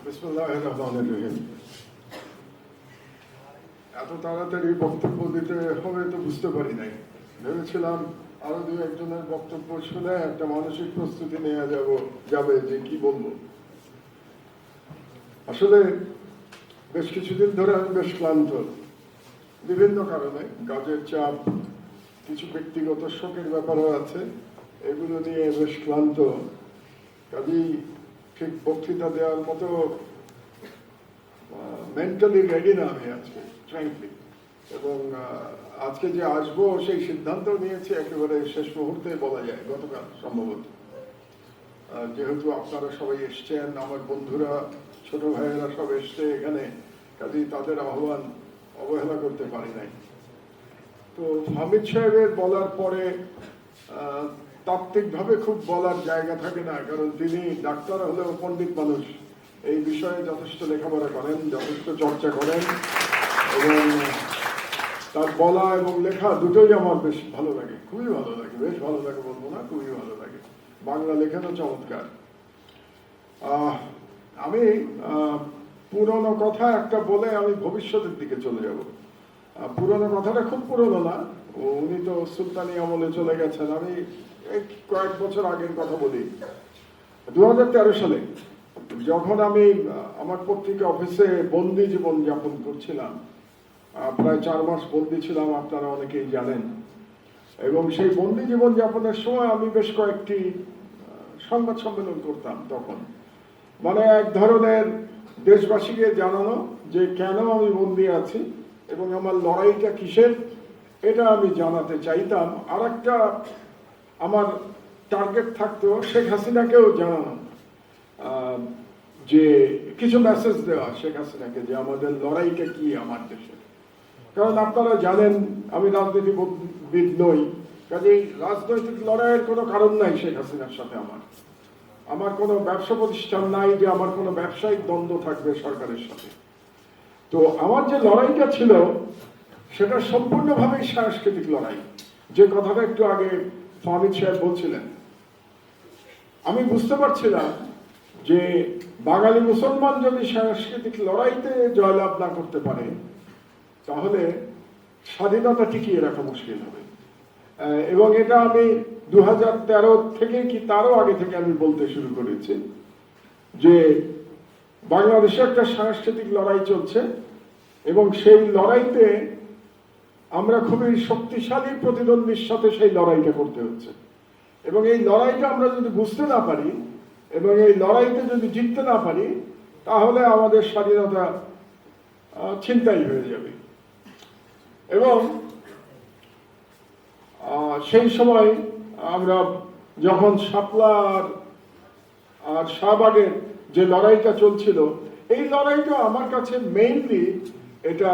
বিসমিল্লাহির রহমানির রহিম। এত তাড়াতাড়ি বক্তব্য দিতে হবে তো বুঝতে পারি নাই। ভেবেছিলাম আরো দু একজনের বক্তব্য শুনে একটা মানসিক প্রস্তুতি নেওয়া যাবে যে কি বলবো। আসলে বেশ কিছুদিন ধরে আমি বেশ ক্লান্ত, বিভিন্ন কারণে, কাজের চাপ, কিছু ব্যক্তিগত শোকের ব্যাপারও আছে, এগুলো নিয়ে বেশ ক্লান্ত। কাজেই ঠিক বক্তৃতা দেওয়ার মতো মেন্টালি রেডি না আমি আজকে, ফ্র্যাঙ্কলি। এবং আজকে যে আসবো সেই সিদ্ধান্ত নিয়েছি একেবারে শেষ মুহূর্তে বলা যায়, গতকাল সম্ভবত। যেহেতু আপনারা সবাই এসছেন, আমার বন্ধুরা, ছোট ভাইয়েরা সব এসছে এখানে, কাজেই তাদের আহ্বান অবহেলা করতে পারি নাই। তো হামিদ সাহেবের বলার পরে তাত্ত্বিকভাবে খুব বলার জায়গা থাকে না, কারণ তিনি ডাক্তার হলেও পণ্ডিত মানুষ, এই বিষয়ে যথেষ্ট লেখাপড়া করেন, যথেষ্ট চর্চা করেন, এবং তার বলা এবং লেখা দুটোই আমার বেশ ভালো লাগে, খুবই ভালো লাগে। বেশ ভালো লাগে বলবো না, খুবই ভালো লাগে। বাংলা লেখানো চমৎকার। আমি পুরনো কথা একটা বলে আমি ভবিষ্যতের দিকে চলে যাব। পুরনো কথাটা খুব পুরনো না, উনি তো সুলতানি আমলে চলে গেছেন। আমি কয়েক বছর আগের কথা বলি। 2013 সালে যখন আমি আমার পত্রিকা অফিসে বন্দি জীবন যাপন করছিলাম, প্রায় 4 মাস বন্দি ছিলাম, আপনারা অনেকেই জানেন। এবং সেই বন্দি জীবন যাপনের সময় আমি বেশ কয়েকটি সংবাদ সম্মেলন করতাম তখন। মানে এক ধরনের দেশবাসীকে জানানো যে কেন আমি বন্দি আছি এবং আমার লড়াইটা কিসের, এটা আমি জানাতে চাইতাম। আর একটা আমার টার্গেট থাকতো শেখ হাসিনাকেও জানানো, যে কিছু মেসেজ দেওয়া শেখ হাসিনাকে যে আমাদের লড়াইটা কি আমার দেশে। কারণ আপনারা জানেন আমি রাজনীতিবিদ নই, কাজেই রাজনৈতিক লড়াইয়ের কোনো কারণ নাই শেখ হাসিনার সাথে। আমার কোনো ব্যবসা প্রতিষ্ঠান নাই যে আমার কোনো ব্যবসায়িক দ্বন্দ্ব থাকবে সরকারের সাথে। তো আমার যে লড়াইটা ছিল সেটা সম্পূর্ণভাবেই সাংস্কৃতিক লড়াই, যে কথাটা একটু আগে হামিদ সাহেব বলছিলেন। আমি বুঝতে পারছিলাম যে বাঙালি মুসলমান যদি সাংস্কৃতিক লড়াইতে জয়লাভ না করতে পারে তাহলে স্বাধীনতা টিকিয়ে রাখা মুশকিল হবে। এবং এটা আমি 2013 থেকে কি তারও আগে থেকে আমি বলতে শুরু করেছি যে বাংলাদেশে একটা সাংস্কৃতিক লড়াই চলছে এবং সেই লড়াইতে আমরা খুবই শক্তিশালী প্রতিদ্বন্দ্বীর সাথে সেই লড়াইটা করতে হচ্ছে। এবং এই লড়াইটা আমরা যদি বুঝতে না পারি এবং এই লড়াইতে যদি জিততে না পারি তাহলে আমাদের স্বাধীনতা ছিনতাই হয়ে যাবে। এবং সেই সময় আমরা যখন শাপলার আর শাহবাগের যে লড়াইটা চলছিল, এই লড়াইটা আমার কাছে মেইনলি এটা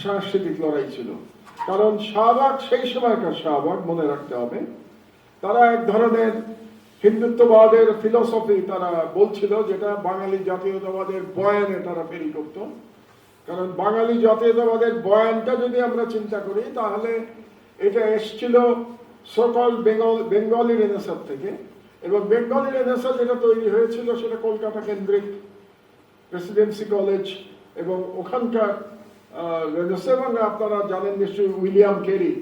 সাংস্কৃতিক লড়াই ছিল। কারণ শাহবাগ সেই সময়কার শাহবাগ, মনে রাখতে হবে, তারা এক ধরনের হিন্দুত্ববাদের ফিলোসফি তারা বলছিল, যেটা বাঙালি জাতীয়তাবাদের বয়ানে তারা ফেরি করত। কারণ বাঙালি জাতীয়তাবাদের বয়ানটা যদি আমরা চিন্তা করি তাহলে এটা এসছিল সকল বেঙ্গলি রেনেসাঁ থেকে। এবং বেঙ্গলি রেনেসাঁ যেটা তৈরি হয়েছিল সেটা কলকাতা কেন্দ্রিক প্রেসিডেন্সি কলেজ এবং ওখানকার রেনেসাঁ, এবং আপনারা জানেন নিশ্চয়ই উইলিয়াম কেরি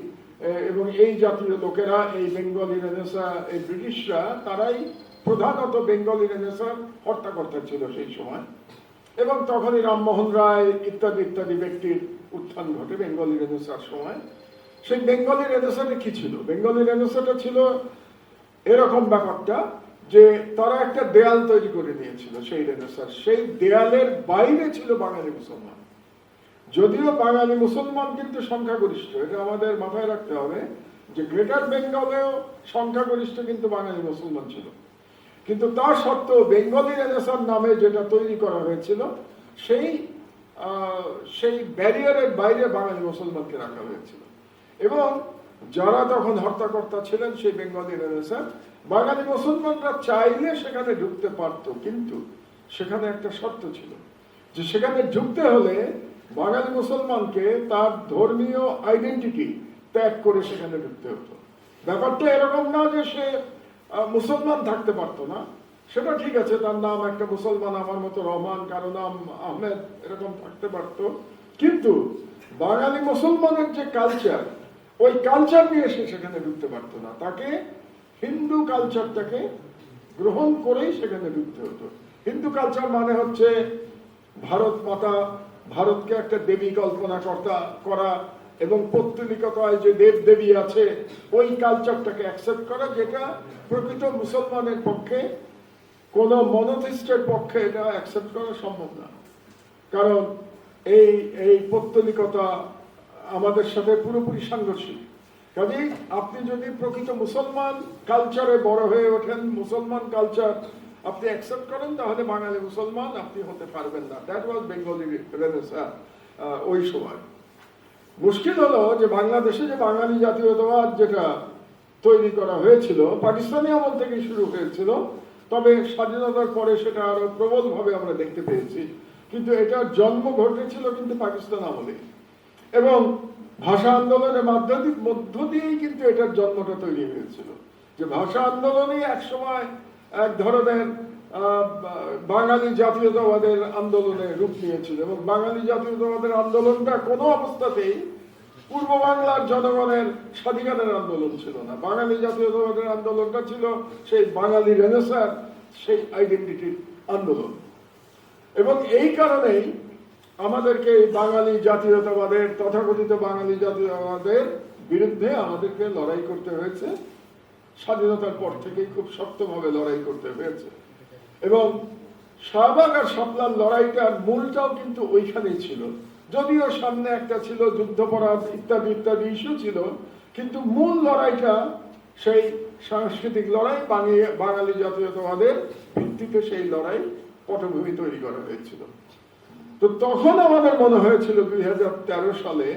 এবং এই জাতীয় লোকেরা, এই বেঙ্গলি রেনেসাঁ, এই ব্রিটিশরা, তারাই প্রধানত বেঙ্গলি রেনেসাঁ হর্তাকর্তা ছিল সেই সময়। এবং তখনই রামমোহন রায় ইত্যাদি ইত্যাদি ব্যক্তির উত্থান ঘটে বেঙ্গলি রেনেসাঁর সময়। সেই বেঙ্গলি রেনেসাঁটা কি ছিল? বেঙ্গলি রেনেসাঁটা ছিল এরকম ব্যাপারটা যে তারা একটা দেয়াল তৈরি করে নিয়েছিল সেই রেনেসাঁর। সেই দেয়ালের বাইরে ছিল বাঙালি মুসলমান। যদিও বাঙালি মুসলমান কিন্তু সংখ্যাগরিষ্ঠ, এটা আমাদের মাথায় রাখতে হবে যে গ্রেটার বেঙ্গলেও সংখ্যাগরিষ্ঠ কিন্তু বাঙালি মুসলমান ছিল। কিন্তু তা সত্ত্বেও বেঙ্গলি রেনেসাঁর নামে যেটা তৈরি করা হয়েছিল সেই ব্যারিয়ারের বাইরে বাঙালি মুসলমানকে রাখা হয়েছিল। এবং যারা তখন হর্তাকর্তা ছিলেন সেই বেঙ্গলি রেনেসাঁ, বাঙালি মুসলমানরা চাইলে সেখানে ঢুকতে পারত, কিন্তু সেখানে একটা শর্ত ছিল যে সেখানে ঢুকতে হলে বাঙালি মুসলমানকে তার ধর্মীয় আইডেন্টিটি ত্যাগ করে সেখানে ঢুকতে হতো। ব্যাপারটা এরকম না যে সে মুসলমান থাকতে পারতো না, সেটা ঠিক আছে, তার নাম একটা মুসলমান আমার মতো রহমান, কারো নাম আহমেদ, এরকম থাকতে পারত। কিন্তু বাঙালি মুসলমানের যে কালচার, ওই কালচার নিয়ে সে সেখানে ঢুকতে পারতো না। তাকে হিন্দু কালচারটাকে গ্রহণ করেই সেখানে ঢুকতে হতো। হিন্দু কালচার মানে হচ্ছে ভারত মাতা, ভারতকে একটা দেবী কল্পনা করা এবং পৌত্তলিকতায় যে দেব দেবী আছে ওই কালচারটাকে অ্যাকসেপ্ট করা, যেটা প্রকৃত মুসলমানের পক্ষে, কোন মনোথিস্টের পক্ষে এটা অ্যাকসেপ্ট করা সম্ভব না। কারণ এই এই পৌত্তলিকতা আমাদের সাথে পুরোপুরি সাংঘর্ষিক। কাজেই আপনি যদি প্রকৃত মুসলমান কালচারে বড় হয়ে ওঠেন, মুসলমান কালচার আপনি অ্যাকসেপ্ট করেন, তাহলে বাঙালি মুসলমান আপনি হতে পারবেন না। দ্যাট ওয়াজ বেঙ্গলি রেনেসাঁ ওই সময়। মুশকিল হলো যে বাংলাদেশে যে বাঙালি জাতীয়তাবাদ যেটা তৈরি করা হয়েছিল পাকিস্তানি আমল থেকে শুরু হয়েছিল, তবে স্বাধীনতার পরে সেটা আরো প্রবলভাবে আমরা দেখতে পেয়েছি। কিন্তু এটার জন্ম ঘটেছিল কিন্তু পাকিস্তান আমলে, এবং ভাষা আন্দোলনের মধ্য দিয়েই কিন্তু এটার জন্মটা তৈরি হয়েছিল। যে ভাষা আন্দোলনই একসময় এক ধরনের বাঙালি জাতীয়তাবাদের আন্দোলনে রূপ নিয়েছিল, এবং বাঙালি জাতীয়তাবাদের আন্দোলনটা কোনো অবস্থাতেই পূর্ব বাংলার জনগণের স্বাধিকারের আন্দোলন ছিল না। বাঙালি জাতীয়তাবাদের আন্দোলনটা ছিল সেই বাঙালি রেনেসাঁর সেই আইডেন্টিটির আন্দোলন। এবং এই কারণেই আমাদেরকে বাঙালি জাতীয়তাবাদের, তথাকথিত বাঙালি জাতীয়তাবাদের বিরুদ্ধে আমাদেরকে লড়াই করতে হয়েছে। স্বাধীনতার পর থেকেই খুব শক্তভাবে লড়াই করতে হয়েছে, এবং শাহবাগ আর শাপলার লড়াইটার মূলটাও কিন্তু ওইখানেই ছিল। যদিও সামনে একটা ছিল যুদ্ধপরাধ ইত্যাদি ইত্যাদি ইস্যু ছিল, কিন্তু মূল লড়াইটা সেই সাংস্কৃতিক লড়াই, বাঙালি জাতীয়তাবাদের ভিত্তিতে সেই লড়াই পটভূমি তৈরি করা হয়েছিল। তো তখন আমাদের মনে হয়েছিল 2013 সালে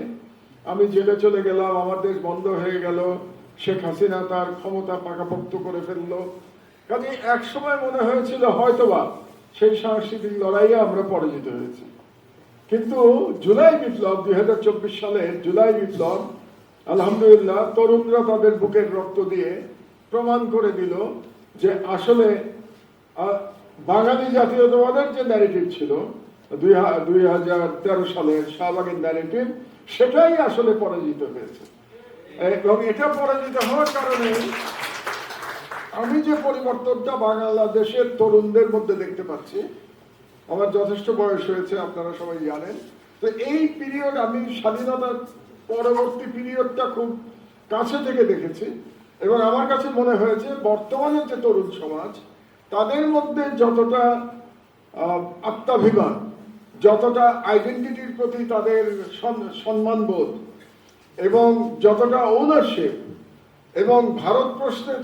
আমি জেলে চলে গেলাম, আমার দেশ বন্ধ হয়ে গেল, শেখ হাসিনা তার ক্ষমতা পাকাপোক্ত করে ফেললো। কাজে এক সময় মনে হয়েছিল হয়তোবা সেই সাংস্কৃতিক লড়াইয়ে আমরা পরাজিত হয়েছি। কিন্তু জুলাই বিপ্লব, 2024 সালের জুলাই বিপ্লব, আলহামদুলিল্লাহ তরুণরা তাদের বুকের রক্ত দিয়ে প্রমাণ করে দিল যে আসলে বাঙালি জাতীয়তাবাদের যে ন্যারেটিভ ছিল 2013 সালের শাহবাগের ন্যারেটিভ, সেটাই আসলে পরাজিত হয়েছে। এবং এটা পরাজিত হওয়ার কারণে আমি যে পরিবর্তনটা বাংলাদেশের তরুণদের মধ্যে দেখতে পাচ্ছি, আমার যথেষ্ট বয়স হয়েছে, আপনারা সবাই জানেন। তো এই পিরিয়ড, আমি স্বাধীনতার পরবর্তী পিরিয়ডটা খুব কাছে থেকে দেখেছি, এবং আমার কাছে মনে হয়েছে বর্তমানের যে তরুণ সমাজ, তাদের মধ্যে যতটা আত্মাভিমান, যতটা আইডেন্টিটির প্রতি তাদের সম্মানবোধ, এবং যতটা ওনারশিপ, এবং ভারত প্রশ্নে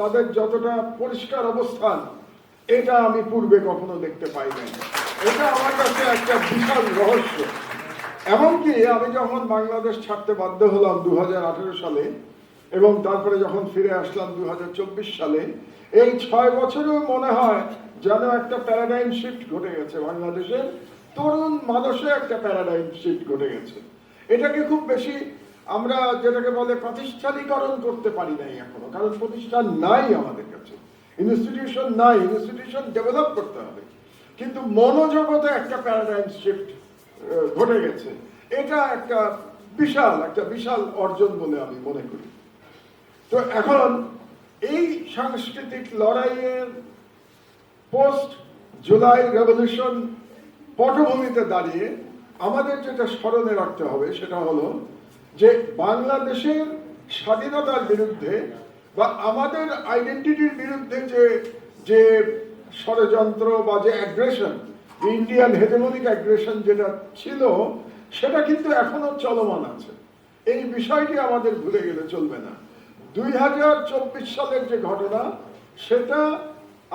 তাদের যতটা পরিষ্কার অবস্থান, এটা আমি পূর্বে কখনো দেখতে পাই নাই। এটা আমার কাছে একটা বিশাল রহস্য। এমনকি আমি যখন বাংলাদেশ ছাড়তে বাধ্য হলাম 2018 সালে, এবং তারপরে যখন ফিরে আসলাম 2024 সালে, এই 6 বছরেও মনে হয় যেন একটা প্যারাডাইম শিফট ঘটে গেছে বাংলাদেশের তরুণ মানুষে, একটা প্যারাডাইম শিফট ঘটে গেছে। এটাকে খুব বেশি আমরা যেটাকে বলে প্রাতিষ্ঠানিকরণ করতে পারি নাই এখনো, কারণ প্রতিষ্ঠান নাই আমাদের কাছে, ইনস্টিটিউশন নাই, ইনস্টিটিউশন ডেভেলপ করতে হবে। কিন্তু মনোজগতে একটা প্যারাডাইম শিফট ঘটে গেছে। এটা একটা বিশাল অর্জন বলে আমি মনে করি। তো এখন এই সাংস্কৃতিক লড়াইয়ের পোস্ট জুলাই রেভলিউশন পটভূমিতে দাঁড়িয়ে আমাদের যেটা স্মরণে রাখতে হবে সেটা হলো যে বাংলাদেশের স্বাধীনতার বিরুদ্ধে বা আমাদের আইডেন্টিটির বিরুদ্ধে যে ষড়যন্ত্র বা যে অ্যাগ্রেশন, ইন্ডিয়ান হেজেমনিক অ্যাগ্রেশন যেটা ছিল, সেটা কিন্তু এখনো চলমান আছে। এই বিষয়টি আমাদের ভুলে গেলে চলবে না। 2024 সালের যে ঘটনা, সেটা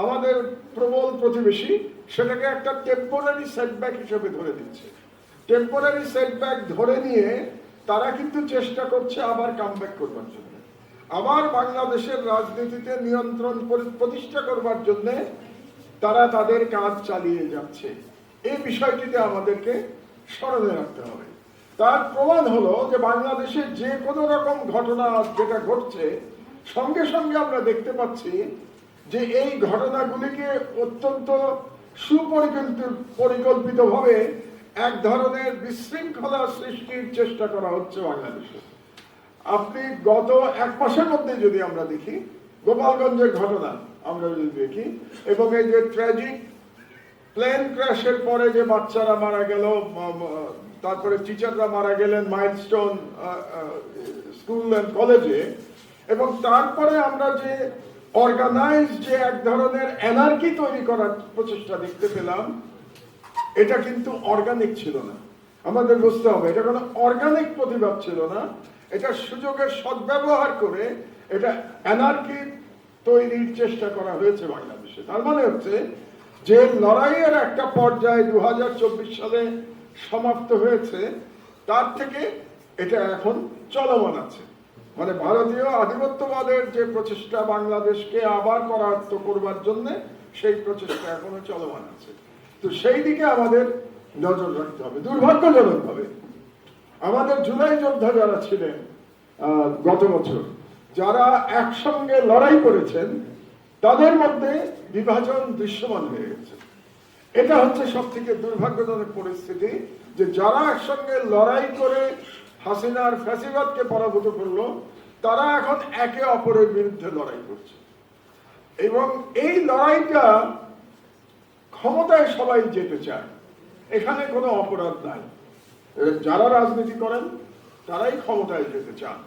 আমাদের প্রবল প্রতিবেশী সেটাকে একটা টেম্পোরারি সেটব্যাক হিসেবে ধরে দিচ্ছে। টেম্পোরারি সেটব্যাক ধরে নিয়ে তারা কিন্তু চেষ্টা করছে আবার কামব্যাক করবার জন্য, আবার বাংলাদেশের রাজনীতিতে নিয়ন্ত্রণ প্রতিষ্ঠা করবার জন্য তারা তাদের কাজ চালিয়ে যাচ্ছে। এই বিষয়টিতে আমাদেরকে স্মরণে রাখতে হবে। তার প্রমাণ হলো যে বাংলাদেশে যে কোনো রকম ঘটনা যেটা ঘটছে, সঙ্গে সঙ্গে আমরা দেখতে পাচ্ছি যে এই ঘটনাগুলিকে অত্যন্ত সুপরিকল্পিতভাবে এক ধরনের বিশৃঙ্খলা সৃষ্টির চেষ্টা করা হচ্ছে বাংলাদেশে। আপনি গত এক মাসের মধ্যে যদি আমরা দেখি, গোপালগঞ্জের ঘটনা আমরা যদি দেখি, এবং এই যে ট্র্যাজিক প্লেন ক্র্যাশের পরে যে বাচ্চারা মারা গেল, তারপরে টিচাররা মারা গেলেন মাইলস্টোন স্কুল এন্ড কলেজে, এবং তারপরে আমরা যে অর্গানাইজ যে এক ধরনের এনার্কি তৈরি করার প্রচেষ্টা দেখতে পেলাম, এটা কিন্তু অর্গানিক ছিল না। আমাদের বুঝতে হবে এটা কোনো অর্গানিক প্রতিবাদ ছিল না, এটা সুযোগের সদ্ব্যবহার করে এটা এনার্কি তৈরির চেষ্টা করা হয়েছে বাংলাদেশে। তার মানে হচ্ছে যে লড়াইয়ের একটা পর্যায়ে 2024 সালে সমাপ্ত হয়েছে, তার থেকে এটা এখন চলমান আছে। মানে ভারতীয় আধিপত্যবাদের যে প্রচেষ্টা বাংলাদেশকে আবার করায়ত্ত করবার জন্য, সেই প্রচেষ্টা এখনো চলমান আছে। তো সেই দিকে আমাদের নজর রাখতে হবে। দুর্ভাগ্যজনকভাবে আমাদের জুলাই যোদ্ধা যারা ছিলেন গত বছর, যারা একসঙ্গে লড়াই করেছেন, তাদের মধ্যে বিভাজন দৃশ্যমান হয়ে গেছে। এটা হচ্ছে সব থেকে দুর্ভাগ্যজনক পরিস্থিতি, যে যারা একসঙ্গে লড়াই করে হাসিনার ফ্যাসিবাদকে পরাভূত করলো, তারা এখন একে অপরের বিরুদ্ধে লড়াই করছে। এবং এই লড়াইটা ক্ষমতায় সবাই যেতে চায়, এখানে কোনো অপরাধ নাই। যারা রাজনীতি করেন তারাই ক্ষমতায় যেতে চান,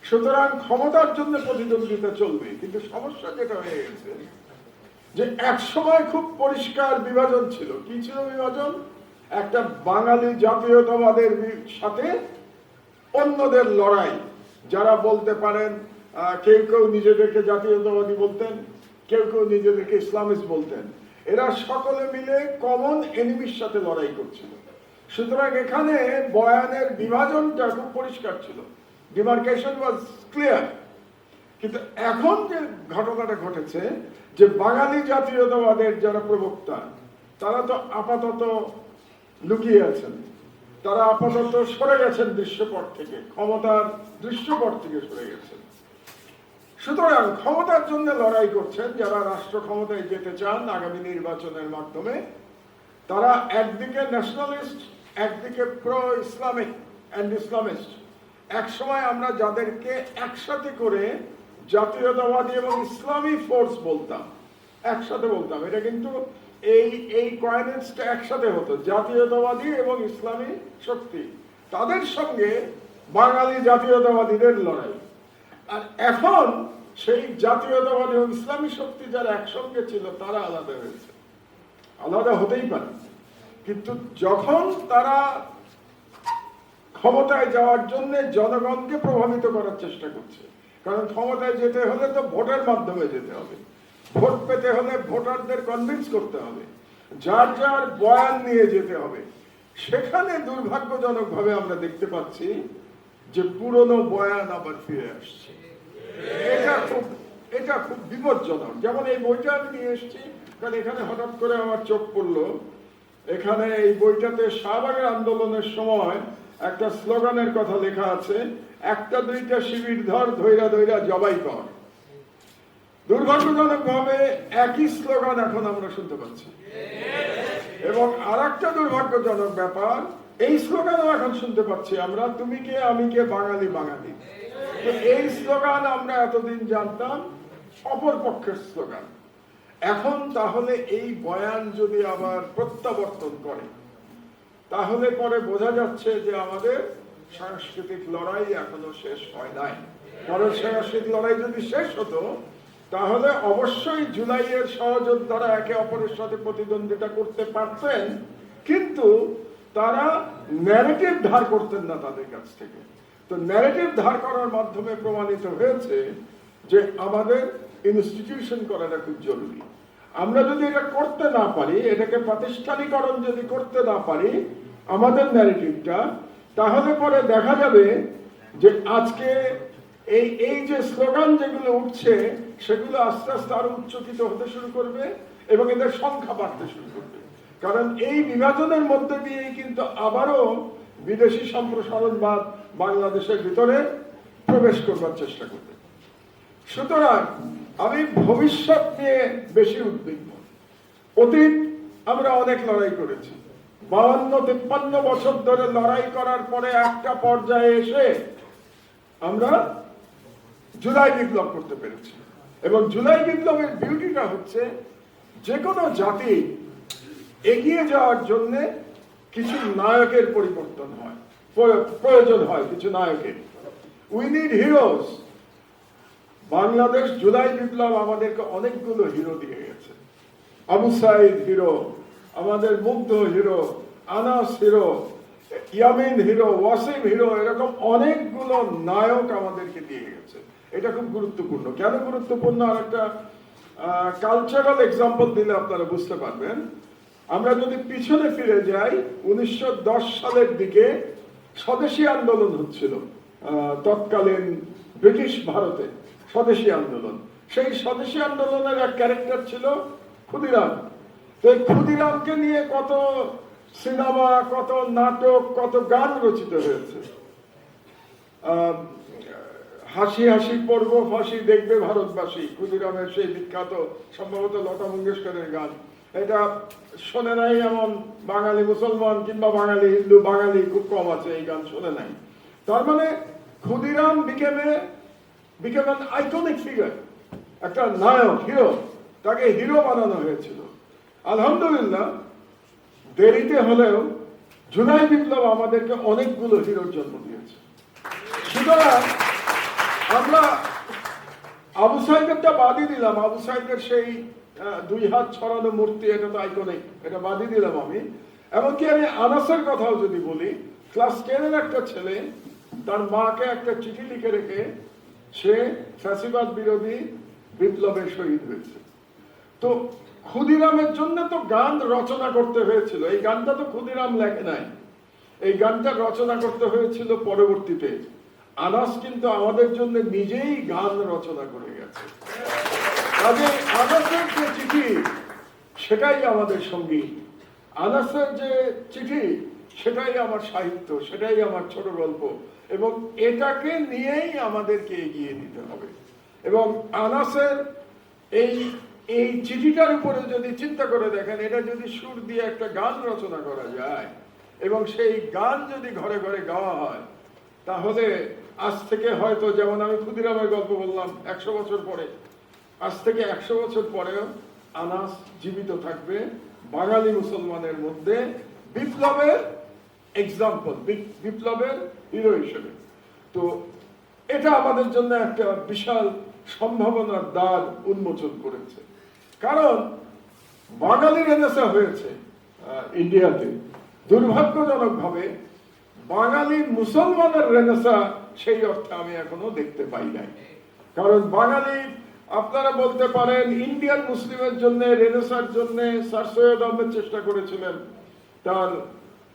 সুতরাং ক্ষমতার জন্য প্রতিদ্বন্দ্বিতা চলবে। কিন্তু সমস্যা যেটা হয়ে গেছে, যে এক সময় খুব পরিষ্কার বিভাজন ছিল। কি ছিল বিভাজন? একটা বাঙালি জাতীয়তাবাদের সাথে অন্যদের লড়াই। যারা বলতে পারেন, কেউ কেউ নিজেদেরকে জাতীয়তাবাদী বলতেন, কেউ কেউ নিজেদেরকে ইসলামিস্ট বলতেন, এরা সকলে মিলে কমন এনিমির সাথে লড়াই করছিল। সুতরাং এখানে বয়ানের বিভাজনটা খুব পরিষ্কার ছিল, ডিমার্কেশন ওয়াজ ক্লিয়ার। কিন্তু এখন যে ঘটনাটা ঘটেছে, যে বাঙালি জাতীয়তাবাদের যারা প্রবক্তা, তারা তো আপাতত লুকিয়ে আছেন, তারা আপাতত সরে গেছেন দৃশ্যপট থেকে, ক্ষমতার দৃশ্যপট থেকে সরে গেছেন। সুতরাং ক্ষমতার জন্য লড়াই করছেন যারা রাষ্ট্র ক্ষমতায় যেতে চান আগামী নির্বাচনের মাধ্যমে। তারা একদিকে ন্যাশনালিস্ট, একদিকে প্রো ইসলামিক অ্যান্ড ইসলামিস্ট। একসময় আমরা যাদেরকে একসাথে করে জাতীয়তাবাদী এবং ইসলামী ফোর্স বলতাম, একসাথে বলতাম, এটা কিন্তু এই কয়েনেজটা একসাথে হতো, জাতীয়তাবাদী এবং ইসলামী শক্তি, তাদের সঙ্গে বাঙালি জাতীয়তাবাদীদের লড়াই। আর এখন সেই জাতীয়তাবাদী এবং ইসলামী শক্তি যারা একসঙ্গে ছিল, তারা আলাদা হয়েছে। আলাদা হতেই পারে, কিন্তু যখন তারা ক্ষমতায় যাওয়ার জন্য জনগণকে প্রভাবিত করার চেষ্টা করছে, কারণ ক্ষমতায় যেতে হলে তো ভোটের মাধ্যমে যেতে হবে, ভোট পেতে হলে ভোটারদের কনভিন্স করতে হবে, যার যার বয়ান নিয়ে যেতে হবে। সেখানে দুর্ভাগ্যজনকভাবে আমরা দেখতে পাচ্ছি যে পুরনো বয়ান আবার ফিরে আসছে। এটা খুব বিপজ্জনক। যেমন এই বইটা আমি নিয়ে এসেছি, কারণ এখানে হঠাৎ করে আমার চোখ পড়লো, এখানে এই বইটাতে শাহবাগের আন্দোলনের সময় একটা স্লোগানের কথা লেখা আছে, একটা দুইটা শিবির ধর, ধৈরা ধৈরা জবাই কর। দুর্ভাগ্যজনক ভাবে একই স্লোগান এখন আমরা শুনতে পাচ্ছি। এবং আর একটা দুর্ভাগ্যজনক ব্যাপার, এই স্লোগানও এখন শুনতে পাচ্ছি আমরা, তুমি কে আমি কে বাঙালি বাঙালি। তো এই স্লোগান আমরা এতদিন জানতাম অপর পক্ষের স্লোগান। এখন তাহলে এই বয়ান যদি আবার প্রত্যাবর্তন করে, তাহলে পরে বোঝা যাচ্ছে যে আমাদের সাংস্কৃতিক লড়াই এখনো শেষ হয় নাই। কারণ সাংস্কৃতিক লড়াই যদি শেষ হতো, তাহলে অবশ্যই জুলাইয়ের সহযোদ্ধারা একে অপরের সাথে প্রতিদ্বন্দ্বিতা করতে পারতেন, কিন্তু তারা ন্যারেটিভ ধার করতেন না তাদের কাছ থেকে। তো ন্যারেটিভ ধার করার মাধ্যমে প্রমাণিত হয়েছে যে আমাদের ইনস্টিটিউশন করাটা খুব জরুরি। আমরা যদি এটা করতে না পারি, এটাকে প্রাতিষ্ঠানিকরণ যদি করতে না পারি আমাদের ন্যারেটিভটা, তাহলে পরে দেখা যাবে যে আজকে এই যে স্লোগান যেগুলো উঠছে, সেগুলো আস্তে আস্তে আরো উচ্চকিত হতে শুরু করবে এবং এদের সংখ্যা বাড়তে শুরু করবে। কারণ এই বিভাজনের মধ্যে দিয়েই কিন্তু আবারও বিদেশি সম্প্রসারণবাদ বাংলাদেশের ভিতরে প্রবেশ করবার চেষ্টা করবে। সুতরাং আমি ভবিষ্যৎ নিয়ে বেশি উদ্বিগ্ন। অতীত আমরা অনেক লড়াই করেছি, 52-53 বছর ধরে লড়াই করার পরে একটা পর্যায়ে এসে আমরা জুলাই বিপ্লব করতে পেরেছি। এবং জুলাই বিপ্লবের বিউটিটা হচ্ছে যে কোনো জাতি এগিয়ে যাওয়ার জন্য কিছু নায়কের পরিবর্তন হয়, প্রয়োজন হয় কিছু নায়কের। We need heroes. Bangladesh July বিপ্লব আমাদেরকে অনেকগুলো হিরো দিয়ে গেছে। আবু সাইদ হিরো, আমাদের মুগ্ধ hero, Anas hero, Yamin hero, Wasim hero, এরকম অনেকগুলো নায়ক আমাদেরকে দিয়ে গেছে। এটা খুব গুরুত্বপূর্ণ। কেন গুরুত্বপূর্ণ? আর একটা কালচারাল এক্সাম্পল দিলে আপনারা বুঝতে পারবেন। আমরা যদি পিছনে ফিরে যাই, 1910 সালের দিকে স্বদেশী আন্দোলন হচ্ছিল তৎকালীন ব্রিটিশ ভারতে, স্বদেশী আন্দোলন। সেই স্বদেশী আন্দোলনের এক ক্যারেক্টার ছিল ক্ষুদিরাম। তো এই ক্ষুদিরামকে নিয়ে কত সিনেমা, কত নাটক, কত গান রচিত হয়েছে। হাসি হাসি পর্ব ফাঁসি দেখবে ভারতবাসী, ক্ষুদিরামের সেই বিখ্যাত, সম্ভবত লতা মঙ্গেশকরের গান। এটা শোনে নাই এমন বাঙালি মুসলমান কিংবা বাঙালি হিন্দু, বাঙালি খুব কম আছে এই গান শোনে নাই। তার মানে Khudiram became an iconic figure, একটা নায়ক, হিরো। তাকে হিরো বানানো হয়েছিল। আলহামদুলিল্লাহ, দেরিতে হলেও জুলাই বিপ্লব আমাদেরকে অনেকগুলো হিরোর জন্ম দিয়েছে। সুতরাং আমরা আবু সাইদেরটা বাদই দিলাম। আবু সাইদের সেই 2 হাত ছড়ানো মূর্তি, এটা তো আইকনিক, এটা বাদই দিলাম আমি। এমনকি আমি আনাসের কথাও যদি বলি, ক্লাস 10-এর একটা ছেলে তার মাকে একটা চিঠি লিখে রেখে সে ফ্যাসিবাদ বিরোধী বিপ্লবে শহীদ হয়েছে। তো ক্ষুদিরামের জন্য তো গান রচনা করতে হয়েছিল। এই গানটা তো ক্ষুদিরাম লেখে নাই, এই গানটা রচনা করতে হয়েছিল পরবর্তীতে। আনাস কিন্তু আমাদের জন্য নিজেই গান রচনা করে গেছে। কাজে আনাসের যে চিঠি সেটাই আমাদের সঙ্গীত, আনাসের যে চিঠি সেটাই আমার সাহিত্য, সেটাই আমার ছোট গল্প। এবং এটাকে নিয়েই আমাদেরকে এগিয়ে দিতে হবে। এবং আনাসের এই চিঠিটার উপরে যদি চিন্তা করে দেখেন, এটা যদি সুর দিয়ে একটা গান রচনা করা যায় এবং সেই গান যদি ঘরে ঘরে গাওয়া হয়, তাহলে আজ থেকে হয়তো, যেমন আমি ক্ষুদিরামের গল্প বললাম, 100 বছর পরে, আজ থেকে 100 বছর পরেও আনাস জীবিত থাকবে বাঙালি মুসলমানের মধ্যে বিপ্লবের এক্সাম্পল, বিপ্লবের হিরো হিসেবে। তো এটা আমাদের জন্য একটা বিশাল সম্ভাবনার দ্বার উন্মোচন করেছে। কারণ বাঙালি রেনেসা হয়েছে ইন্ডিয়াতে, দুর্ভাগ্যজনকভাবে বাঙালি মুসলমানের রেনেসা সেই অর্থে আমি এখনো দেখতে পাই নাই। কারণ বাঙালি, আপনারা বলতে পারেন ইন্ডিয়ান মুসলিমের জন্য, রেনেসার জন্য স্যার সৈয়দ আহমেদ চেষ্টা করেছিলেন তার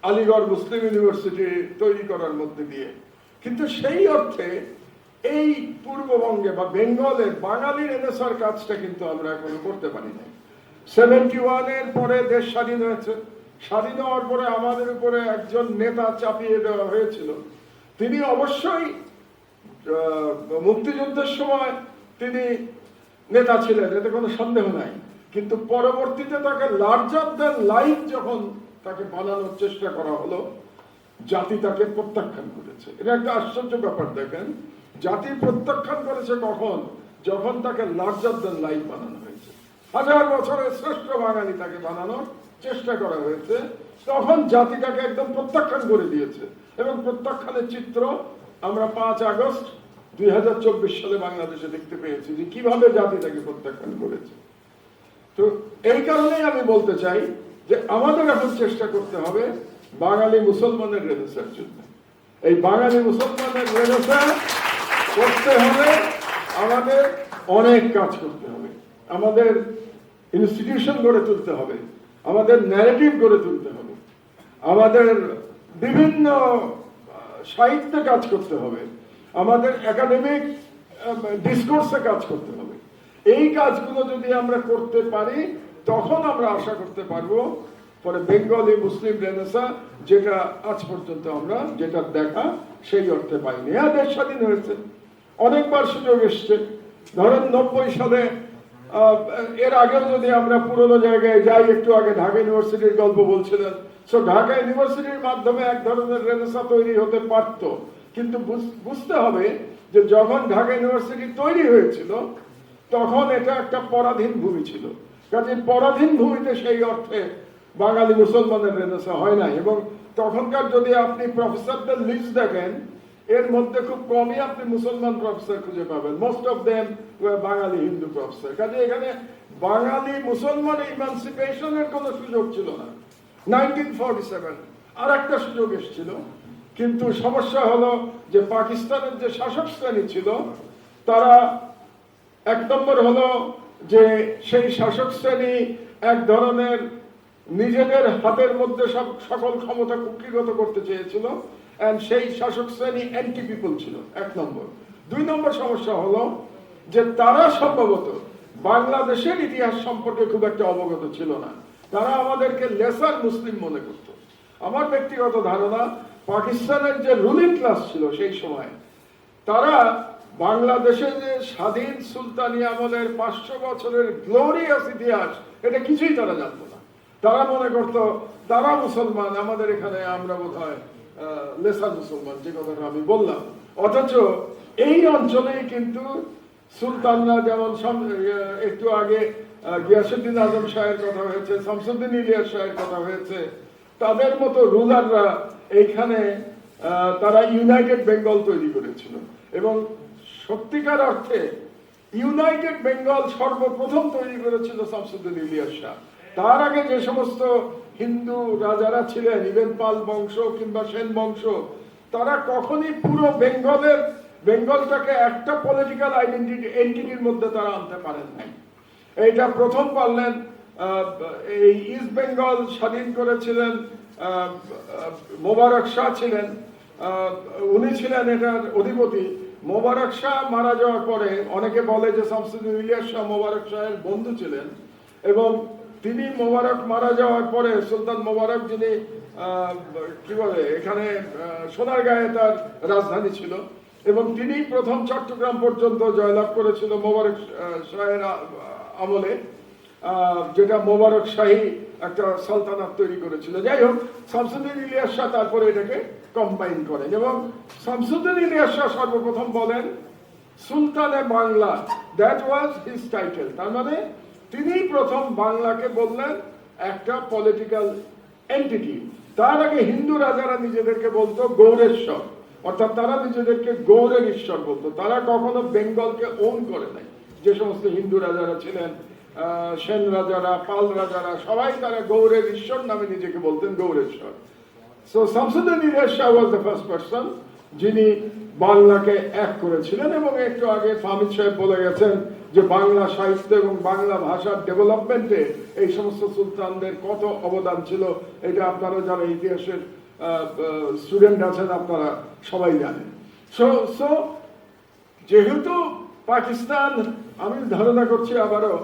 আলিগড় মুসলিম ইউনিভার্সিটি তৈরি করার মধ্যে দিয়ে। কিন্তু সেই অর্থে এই পূর্ববঙ্গে বা বেঙ্গলের বাঙালি রেনেসার কাজটা কিন্তু আমরা এখনো করতে পারি নাই। 71-এর পরে দেশ স্বাধীন হয়েছে। স্বাধীন হওয়ার পরে আমাদের উপরে একজন নেতা চাপিয়ে দেওয়া হয়েছিল। তিনি অবশ্যই মুক্তিযুদ্ধের সময় তিনি নেতা ছিলেন, এতে কোনো সন্দেহ নাই। কিন্তু পরবর্তীতে তাকে লার্জার দ্যান লাইফ যখন তাকে বানানোর চেষ্টা করা হলো, জাতি তাকে প্রত্যাখ্যান করেছে। এটা একটা আশ্চর্য ব্যাপার। দেখেন, জাতি প্রত্যাখ্যান করেছে কখন? যখন তাকে লার্জার দ্যান লাইফ বানানো হয়েছে। 1000 বছরের শ্রেষ্ঠ বাঙালি তাকে বানানোর চেষ্টা করা হয়েছে, তখন জাতি তাকে একদম প্রত্যাখ্যান করে দিয়েছে। এবং প্রত্যাখ্যানের চিত্র আমরা 5 আগস্ট 2024 সালে বাংলাদেশে দেখতে পেয়েছি যে কিভাবে জাতি তাকে প্রত্যাখ্যান করেছে। তো এই কারণেই আমি বলতে চাই যে আমাদের এখন চেষ্টা করতে হবে বাঙালি মুসলমানের রেনেসার জন্য। এই বাঙালি মুসলমানের রেনেসা করতে হলে আমাদের অনেক কাজ করতে হবে। আমাদের ইনস্টিটিউশন গড়ে তুলতে হবে, আমাদের ন্যারেটিভ গড়ে তুলতে হবে, আমাদের বিভিন্ন সাহিত্যে কাজ করতে হবে, আমাদের একাডেমিক ডিসকোর্সে কাজ করতে হবে। এই কাজগুলো যদি আমরা করতে পারি, তখন আমরা আশা করতে পারবো পরে বেঙ্গলি মুসলিম রেনেসা, যেটা আজ পর্যন্ত আমরা যেটা দেখা সেই অর্থে পাইনি। দেশ স্বাধীন হয়েছে, অনেকবার সুযোগ এসছে, ধরেন 90 সালে এর আগেও যদি আমরা পুরোনো জায়গায় যাই, একটু আগে ঢাকা ইউনিভার্সিটির গল্প বলছিলেন, সো ঢাকা ইউনিভার্সিটির মাধ্যমে এক ধরনের রেনেসা তৈরি হতে পারত, কিন্তু বুঝতে হবে যে যখন ঢাকা ইউনিভার্সিটি তৈরি হয়েছিল তখন এটা একটা পরাধীন ভূমি ছিল। কাজে পরাধীন ভূমিতে সেই অর্থে বাঙালি মুসলমানের রেনেসা হয় নাই। এবং তখনকার যদি আপনি প্রফেসরদের লিস্ট দেখেন, এর মধ্যে খুব কমই আপনি মুসলমান প্রফেসর খুঁজে পাবেন। মোস্ট অফ দেম বাঙালি হিন্দু প্রফেসর। কাজে এখানে বাঙালি মুসলমান ইমানসিপেশনের কোনো সুযোগ ছিল না। 1947 আর একটা সুযোগ এসেছিল, কিন্তু সমস্যা হলো যে পাকিস্তানের যে শাসক শ্রেণী ছিল তারা এক নম্বর হলো যে সেই শাসক শ্রেণী এক ধরনের নিজেদের হাতের মধ্যে সকল ক্ষমতা কুক্ষিগত করতে চেয়েছিল, এন্ড সেই শাসক শ্রেণী অ্যান্টি পিপল ছিল, এক নম্বর। 2 নম্বর সমস্যা হলো যে তারা সম্ভবত বাংলাদেশের ইতিহাস সম্পর্কে খুব একটা অবগত ছিল না। তারা আমাদেরকে লেসার মুসলিম মনে করত। আমার ব্যক্তিগত ধারণা, পাকিস্তানের যে রুলিং ক্লাস ছিল সেই সময়, তারা বাংলাদেশে যে স্বাধীন সুলতানি আমলের 500 বছরের গ্লোরিয়াস ইতিহাস, এটা কিছুই তারা জানতো না। তারা মনে করত তারা মুসলমান, আমাদের এখানে আমরা বোধহয় লেসার মুসলমান, যে কথাটা আমি বললাম। অথচ এই অঞ্চলেই কিন্তু সুলতানরা, যেমন একটু আগে গিয়াসউদ্দিন আজম শাহের কথা হয়েছে, শামসুদ্দিন ইলিয়াস শাহের কথা হয়েছে, তাদের মতো রুলাররা এইখানে তারা ইউনাইটেড বেঙ্গল তৈরি করেছিল। এবং সত্যিকার অর্থে ইউনাইটেড বেঙ্গল সর্বপ্রথম তৈরি করেছিল শামসুদ্দিন ইলিয়াস শাহ। তার আগে যে সমস্ত হিন্দু রাজারা ছিলেন, ইভেন পাল বংশ কিংবা সেন বংশ, তারা কখনই পুরো বেঙ্গলটাকে একটা পলিটিক্যাল এন্টিটির মধ্যে তারা আনতে পারেন নাই। এইটা প্রথম পারলেন, এই ইস্ট বেঙ্গল স্বাধীন করেছিলেন মোবারক শাহ ছিলেন, উনি ছিলেন এটার অধিপতি। মোবারক শাহ মারা যাওয়ার পরে অনেকে বলে যে শামসুদ্দিন ইলিয়াস শাহ মোবারক শাহের বন্ধু ছিলেন, এবং তিনি মোবারক মারা যাওয়ার পরে সুলতান মোবারক, যিনি কি বলে এখানে সোনারগাঁয়ে তার রাজধানী ছিল, এবং তিনি প্রথম চট্টগ্রাম পর্যন্ত জয়লাভ করেছিল মোবারক শাহের আমলে, যেটা মোবারক শাহী একটা সালতানাত তৈরি করেছিল। যাই হোক, শামসুদ্দিন ইলিয়াস শাহ তারপরে এটাকে কম্বাইন করেন, এবং শামসুদ্দিন ইলিয়াস শাহ সর্বপ্রথম বলেন সুলতানে Bangla, that was his title. তার মানে তিনি প্রথম বাংলাকে বললেন একটা পলিটিক্যাল এন্টিটি। তার আগে হিন্দু রাজারা নিজেদেরকে বলতো গৌরেশ্বর, অর্থাৎ তারা নিজেদেরকে গৌরের ঈশ্বর বলতো। তারা কখনো বেঙ্গলকে ওন করে নাই। যে সমস্ত হিন্দু রাজারা ছিলেন, সেন রাজারা, পাল রাজারা, সবাই তারা গৌরের ঈশ্বর নামে নিজেকে বলতেন, Gaureshwar. So Shamsuddin Ilias Shah was the first person যিনি বাংলাকে এক করেছিলেন। এবং একটু আগে ফাহমিদ সাহেব বলে গেছেন যে বাংলা সাহিত্য এবং বাংলা ভাষার ডেভেলপমেন্টে এই সমস্ত সুলতানদের কত অবদান ছিল, এটা আপনারা যারা ইতিহাসের স্টুডেন্ট আছেন আপনারা সবাই জানেন। সো যেহেতু পাকিস্তান, আমি ধারণা করছি আবারও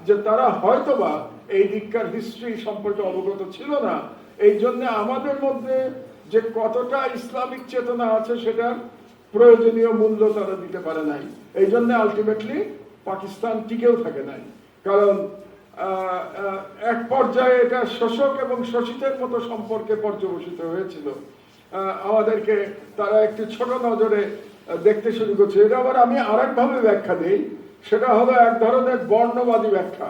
যে তারা হয়তোবা এই দিককার হিস্ট্রি সম্পর্কে অবগত ছিল না, এই জন্য আমাদের মধ্যে যে কতটা ইসলামিক চেতনা আছে সেটার প্রয়োজনীয় মূল্য তারা দিতে পারে নাই। এই জন্য আলটিমেটলি পাকিস্তান টিকেও থাকে নাই, কারণ এক পর্যায়ে এটা শোষক এবং শোষিতের মতো সম্পর্কে পর্যবসিত হয়েছিল। আমাদেরকে তারা একটি ছোট নজরে দেখতে শুরু করছে। এটা আবার আমি আরেকভাবে ব্যাখ্যা দিই, সেটা হলো এক ধরনের বর্ণবাদী ব্যাখ্যা।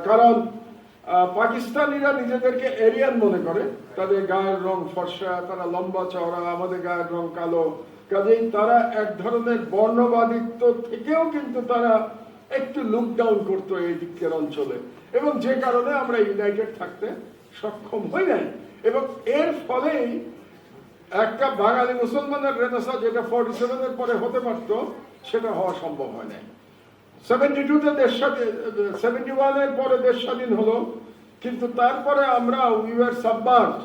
কারণ পাকিস্তানিরা নিজেদেরকে এরিয়ান মনে করে, তাদের গায়ের রং ফর্সা, তারা লম্বা চওড়া, আমাদের গায়ের রং কালো। কাজেই তারা এক ধরনের বর্ণবাদিত্ব থেকেও কিন্তু তারা একটু লুক ডাউন করতো এই দিকের অঞ্চলে, এবং যে কারণে আমরা ইউনাইটেড থাকতে সক্ষম হই নাই। এবং এর ফলেই একটা বাঙালি মুসলমানের রেনেসা, যেটা 47-এর পরে হতে পারত, সেটা হওয়া সম্ভব হয় নাই। 72-তে দেশ স্বাধীন, 71-এর পরে দেশ স্বাধীন হলো, কিন্তু তারপরে আমরা উই ওয়ার সাবমার্জড।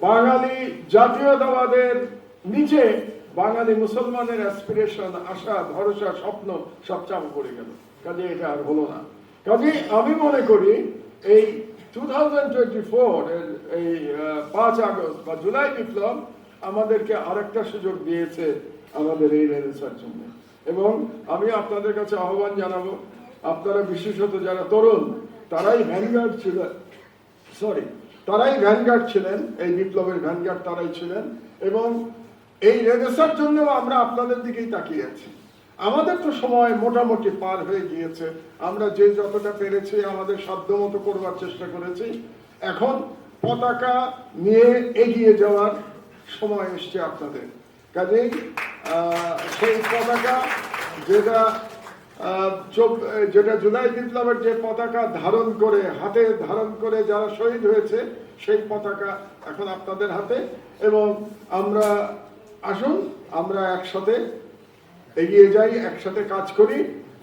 বাঙালি জাতীয়তাবাদের নিচে বাঙালি মুসলমানের অ্যাসপিরেশন, আশা, ভরসা, স্বপ্ন সব চাপা পড়ে গেল। কাজে এটা আর হলো না। কাজে আমি মনে করি এই 2024 এর এই 5 আগস্ট বা জুলাই বিপ্লব আমাদেরকে আরেকটা সুযোগ দিয়েছে আমাদের এই রেনেসার জন্য। এবং আমি আপনাদের কাছে আহ্বান জানাবো, আপনারা বিশেষত যারা তরুণ, তারাই ভ্যানগার্ড ছিলেন, তারাই ভ্যানগার্ড ছিলেন, এই বিপ্লবের ভ্যানগার্ড তারাই ছিলেন। এবং এই রেনেসার জন্য আমরা আপনাদের দিকেই তাকিয়ে আছি। আমাদের তো সময় মোটামুটি পার হয়ে গিয়েছে, আমরা যে যতটা পেরেছি আমাদের সাধ্যমতো করবার চেষ্টা করেছি। এখন পতাকা নিয়ে এগিয়ে যাওয়ার সময় এসছে আপনাদের। কাজেই সেই পতাকা যেটা জুলাই বিপ্লবের যে পতাকা ধারণ করে, হাতে ধারণ করে যারা শহীদ হয়েছে, সেই পতাকা এখন আপনাদের হাতে। এবং আমরা আসুন আমরা একসাথে এগিয়ে যাই, একসাথে কাজ করি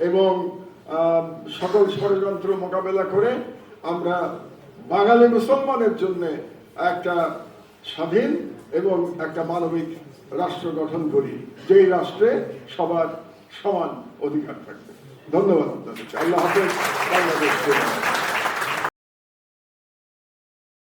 এবং সকল ষড়যন্ত্র মোকাবেলা করে আমরা বাঙালি মুসলমানের জন্য একটা স্বাধীন এবং একটা মানবিক রাষ্ট্র গঠন করি, যেই রাষ্ট্রে সবার সমান অধিকার থাকবে। ধন্যবাদ আপনাদেরকে। আল্লাহ হাফেজ। বাংলাদেশ।